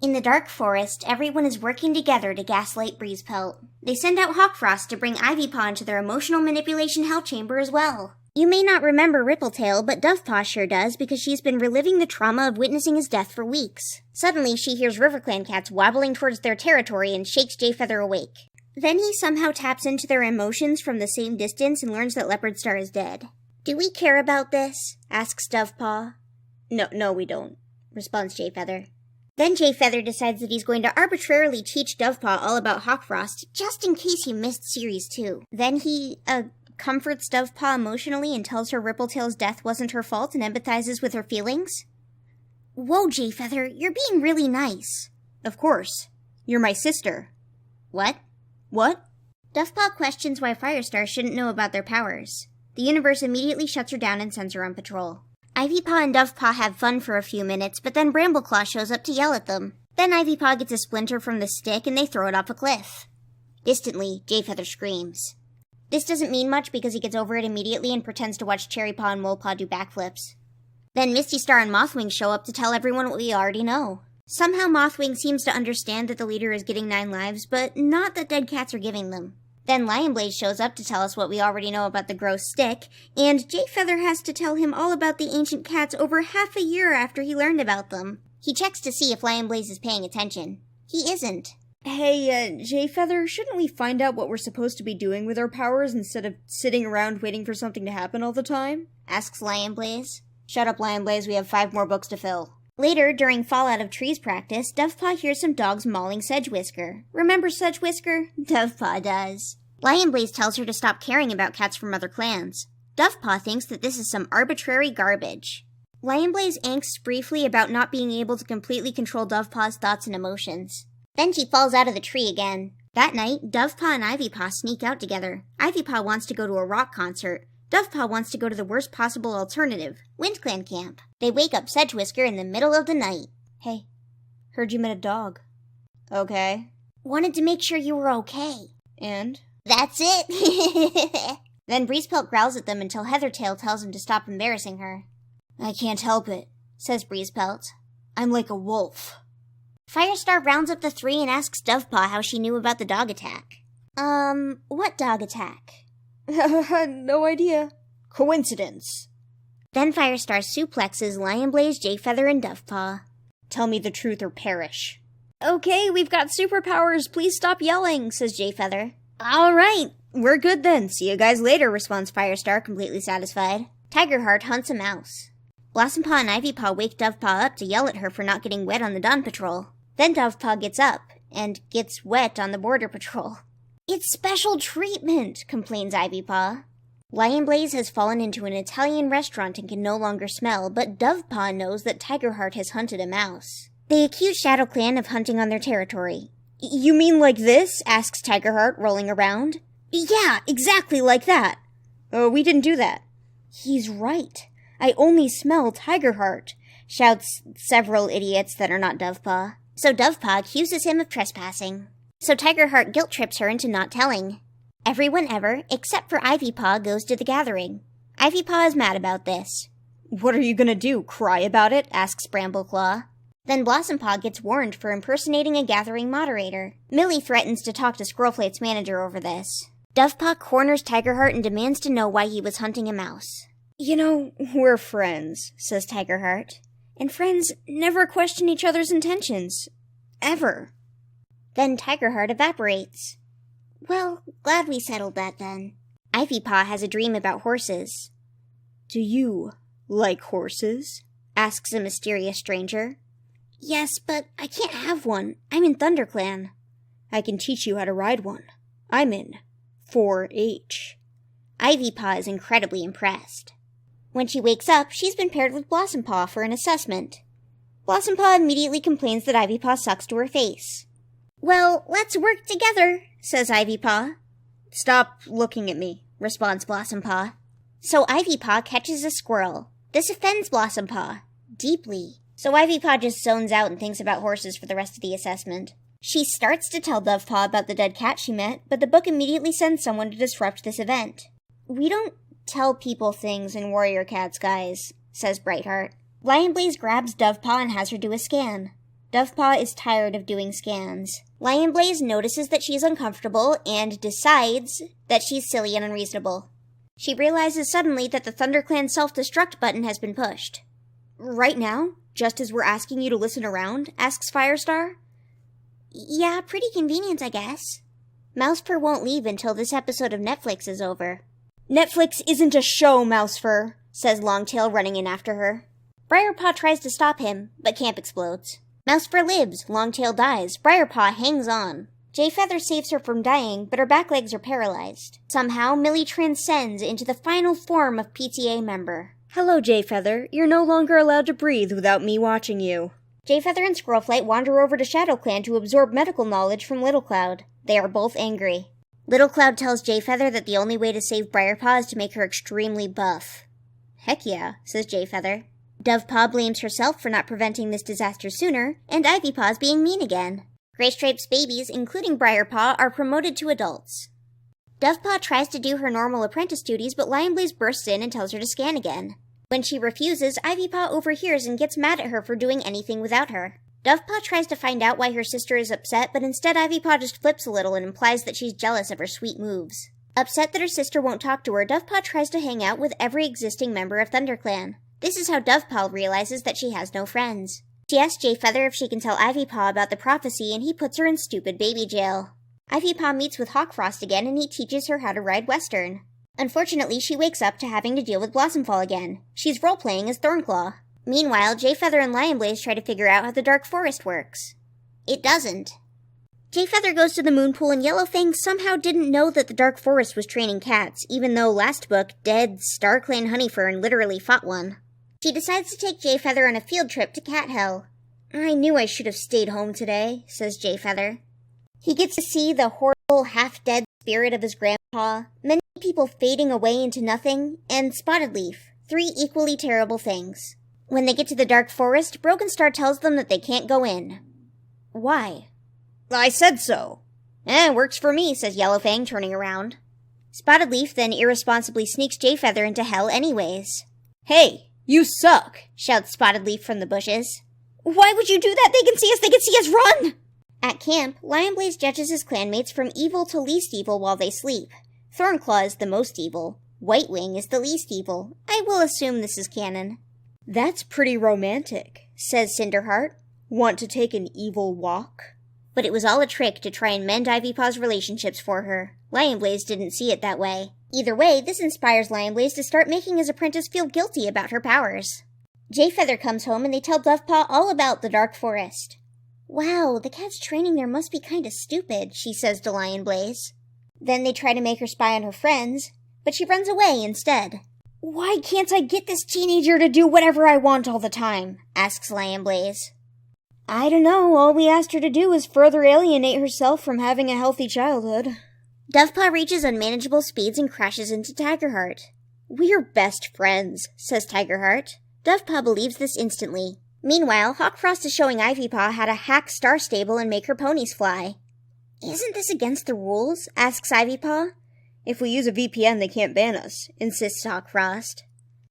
In the dark forest, everyone is working together to gaslight Breezepelt. They send out Hawkfrost to bring Ivypaw into their emotional manipulation hell chamber as well. You may not remember Rippletail, but Dovepaw sure does because she's been reliving the trauma of witnessing his death for weeks. Suddenly, she hears RiverClan cats wobbling towards their territory and shakes Jayfeather awake. Then he somehow taps into their emotions from the same distance and learns that Leopardstar is dead. "Do we care about this?" asks Dovepaw. No, we don't," responds Jayfeather. Then Jayfeather decides that he's going to arbitrarily teach Dovepaw all about Hawkfrost, just in case he missed Series 2. Then he, comforts Dovepaw emotionally and tells her Rippletail's death wasn't her fault and empathizes with her feelings. "Whoa, Jayfeather, you're being really nice." "Of course. You're my sister." "What?" "What?" Dovepaw questions why Firestar shouldn't know about their powers. The universe immediately shuts her down and sends her on patrol. Ivypaw and Dovepaw have fun for a few minutes, but then Brambleclaw shows up to yell at them. Then Ivypaw gets a splinter from the stick and they throw it off a cliff. Distantly, Jayfeather screams. This doesn't mean much because he gets over it immediately and pretends to watch Cherrypaw and Molepaw do backflips. Then Misty Star and Mothwing show up to tell everyone what we already know. Somehow Mothwing seems to understand that the leader is getting 9 lives, but not that dead cats are giving them. Then Lionblaze shows up to tell us what we already know about the gross stick, and Jayfeather has to tell him all about the ancient cats over half a year after he learned about them. He checks to see if Lionblaze is paying attention. He isn't. "Hey, Jayfeather, shouldn't we find out what we're supposed to be doing with our powers instead of sitting around waiting for something to happen all the time?" asks Lionblaze. "Shut up, Lionblaze, we have 5 more books to fill." Later, during Fall Out of Trees practice, Dovepaw hears some dogs mauling Sedgewhisker. Remember Sedgewhisker? Dovepaw does. Lionblaze tells her to stop caring about cats from other clans. Dovepaw thinks that this is some arbitrary garbage. Lionblaze angsts briefly about not being able to completely control Dovepaw's thoughts and emotions. Then she falls out of the tree again. That night, Dovepaw and Ivypaw sneak out together. Ivypaw wants to go to a rock concert. Dovepaw wants to go to the worst possible alternative, WindClan camp. They wake up Sedgewhisker in the middle of the night. "Hey, heard you met a dog." "Okay." "Wanted to make sure you were okay." "And?" "That's it." Then Breezepelt growls at them until Heathertail tells him to stop embarrassing her. "I can't help it," says Breezepelt. "I'm like a wolf." Firestar rounds up the 3 and asks Dovepaw how she knew about the dog attack. What dog attack?" "No idea." "Coincidence." Then Firestar suplexes Lionblaze, Jayfeather, and Dovepaw. "Tell me the truth or perish." "Okay, we've got superpowers. Please stop yelling," says Jayfeather. "All right, we're good then. See you guys later," responds Firestar, completely satisfied. Tigerheart hunts a mouse. Blossompaw and Ivypaw wake Dovepaw up to yell at her for not getting wet on the dawn patrol. Then Dovepaw gets up and gets wet on the border patrol. "It's special treatment," complains Ivypaw. Lionblaze has fallen into an Italian restaurant and can no longer smell, but Dovepaw knows that Tigerheart has hunted a mouse. They accuse ShadowClan of hunting on their territory. "You mean like this?" asks Tigerheart, rolling around. "Yeah, exactly like that." "Oh, we didn't do that." "He's right. I only smell Tigerheart," shouts several idiots that are not Dovepaw. So Dovepaw accuses him of trespassing. So Tigerheart guilt trips her into not telling. Everyone ever, except for Ivypaw, goes to the gathering. Ivypaw is mad about this. "What are you gonna do, cry about it?" asks Brambleclaw. Then Blossompaw gets warned for impersonating a gathering moderator. Millie threatens to talk to Squirrelflate's manager over this. Dovepaw corners Tigerheart and demands to know why he was hunting a mouse. "You know, we're friends," says Tigerheart. "And friends never question each other's intentions. Ever." Then Tigerheart evaporates. Well, glad we settled that then. Ivypaw has a dream about horses. "Do you like horses?" asks a mysterious stranger. "Yes, but I can't have one. I'm in ThunderClan." "I can teach you how to ride one. I'm in 4-H. Ivypaw is incredibly impressed. When she wakes up, she's been paired with Blossompaw for an assessment. Blossompaw immediately complains that Ivypaw sucks to her face. "Well, let's work together," says Ivypaw. "Stop looking at me," responds Blossompaw. So Ivypaw catches a squirrel. This offends Blossompaw deeply. So Ivypaw just zones out and thinks about horses for the rest of the assessment. She starts to tell Dovepaw about the dead cat she met, but the book immediately sends someone to disrupt this event. "We don't tell people things in Warrior Cats, guys," says Brightheart. Lionblaze grabs Dovepaw and has her do a scan. Dovepaw is tired of doing scans. Lionblaze notices that she's uncomfortable and decides that she's silly and unreasonable. She realizes suddenly that the ThunderClan self-destruct button has been pushed. Right now? Just as we're asking you to listen around? Asks Firestar. Yeah, pretty convenient, I guess. Mousefur won't leave until this episode of Netflix is over. Netflix isn't a show, Mousefur, says Longtail, running in after her. Briarpaw tries to stop him, but camp explodes. Mousefur lives, Longtail dies, Briarpaw hangs on. Jayfeather saves her from dying, but her back legs are paralyzed. Somehow, Millie transcends into the final form of PTA member. Hello, Jayfeather. You're no longer allowed to breathe without me watching you. Jayfeather and Squirrelflight wander over to ShadowClan to absorb medical knowledge from Little Cloud. They are both angry. Little Cloud tells Jayfeather that the only way to save Briarpaw is to make her extremely buff. Heck yeah, says Jayfeather. Dovepaw blames herself for not preventing this disaster sooner, and Ivypaw's being mean again. Graystripe's babies, including Briarpaw, are promoted to adults. Dovepaw tries to do her normal apprentice duties, but Lionblaze bursts in and tells her to scan again. When she refuses, Ivypaw overhears and gets mad at her for doing anything without her. Dovepaw tries to find out why her sister is upset, but instead Ivypaw just flips a little and implies that she's jealous of her sweet moves. Upset that her sister won't talk to her, Dovepaw tries to hang out with every existing member of ThunderClan. This is how Dovepaw realizes that she has no friends. She asks Jayfeather if she can tell Ivypaw about the prophecy, and he puts her in stupid baby jail. Ivypaw meets with Hawkfrost again, and he teaches her how to ride Western. Unfortunately, she wakes up to having to deal with Blossomfall again. She's role-playing as Thornclaw. Meanwhile, Jayfeather and Lionblaze try to figure out how the Dark Forest works. It doesn't. Jayfeather goes to the moon pool, and Yellowfang somehow didn't know that the Dark Forest was training cats, even though last book, dead StarClan Honeyfern literally fought one. She decides to take Jayfeather on a field trip to Cat Hell. I knew I should have stayed home today, says Jayfeather. He gets to see the horrible, half-dead spirit of his grandpa, many people fading away into nothing, and Spottedleaf, 3 equally terrible things. When they get to the Dark Forest, Brokenstar tells them that they can't go in. Why? I said so. Works for me, says Yellowfang, turning around. Spottedleaf then irresponsibly sneaks Jayfeather into hell anyways. Hey, you suck, shouts Spottedleaf from the bushes. Why would you do that? They can see us, run! At camp, Lionblaze judges his clanmates from evil to least evil while they sleep. Thornclaw is the most evil. Whitewing is the least evil. I will assume this is canon. That's pretty romantic, says Cinderheart. Want to take an evil walk? But it was all a trick to try and mend Ivypaw's relationships for her. Lionblaze didn't see it that way. Either way, this inspires Lionblaze to start making his apprentice feel guilty about her powers. Jayfeather comes home and they tell Dovepaw all about the Dark Forest. Wow, the cat's training there must be kinda stupid, she says to Lionblaze. Then they try to make her spy on her friends, but she runs away instead. Why can't I get this teenager to do whatever I want all the time? Asks Lionblaze. I don't know, all we asked her to do is further alienate herself from having a healthy childhood. Dovepaw reaches unmanageable speeds and crashes into Tigerheart. We're best friends, says Tigerheart. Dovepaw believes this instantly. Meanwhile, Hawkfrost is showing Ivypaw how to hack Star Stable and make her ponies fly. Isn't this against the rules? Asks Ivypaw. If we use a VPN, they can't ban us, insists Hawkfrost.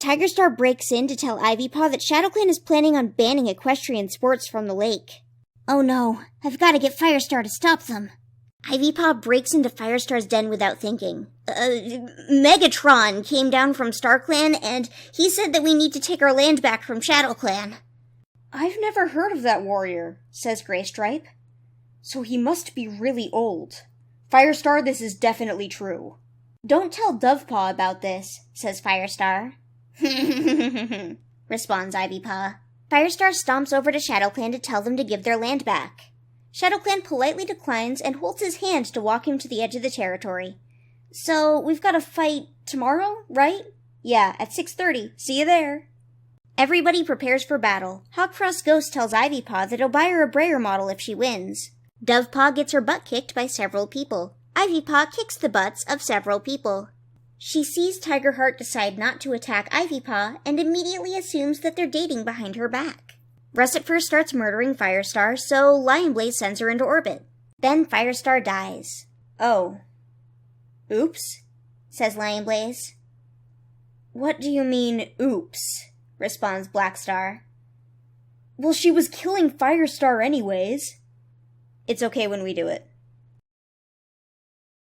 Tigerstar breaks in to tell Ivypaw that ShadowClan is planning on banning equestrian sports from the lake. Oh no, I've got to get Firestar to stop them. Ivypaw breaks into Firestar's den without thinking. Megatron came down from StarClan, and he said that we need to take our land back from ShadowClan. I've never heard of that warrior, says Graystripe. So he must be really old. Firestar, this is definitely true. Don't tell Dovepaw about this, says Firestar. Responds Ivypaw. Firestar stomps over to ShadowClan to tell them to give their land back. ShadowClan politely declines and holds his hand to walk him to the edge of the territory. So, we've got to fight tomorrow, right? Yeah, at 6:30. See you there. Everybody prepares for battle. Hawkfrost's ghost tells Ivypaw that he'll buy her a Brayer model if she wins. Dovepaw gets her butt kicked by several people. Ivypaw kicks the butts of several people. She sees Tigerheart decide not to attack Ivypaw and immediately assumes that they're dating behind her back. Russet first starts murdering Firestar, so Lionblaze sends her into orbit. Then Firestar dies. Oh. Oops, says Lionblaze. What do you mean, oops? Responds Blackstar. Well, she was killing Firestar anyways. It's okay when we do it.